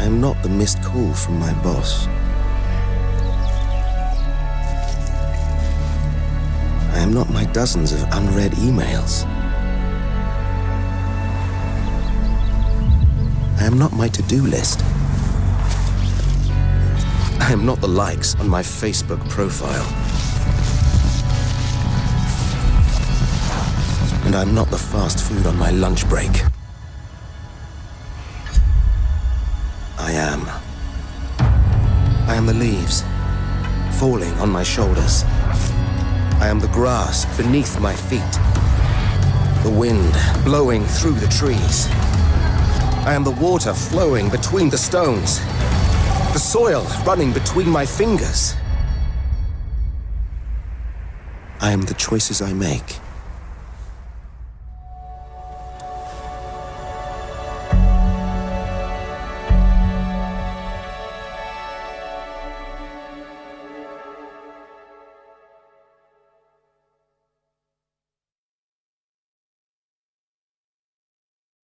am not the missed call from my boss. I am not my dozens of unread emails. I am not my to-do list. I am not the likes on my Facebook profile. And I'm not the fast food on my lunch break. I am the leaves falling on my shoulders. I am the grass beneath my feet. The wind blowing through the trees. I am the water flowing between the stones. The soil running between my fingers. I am the choices I make.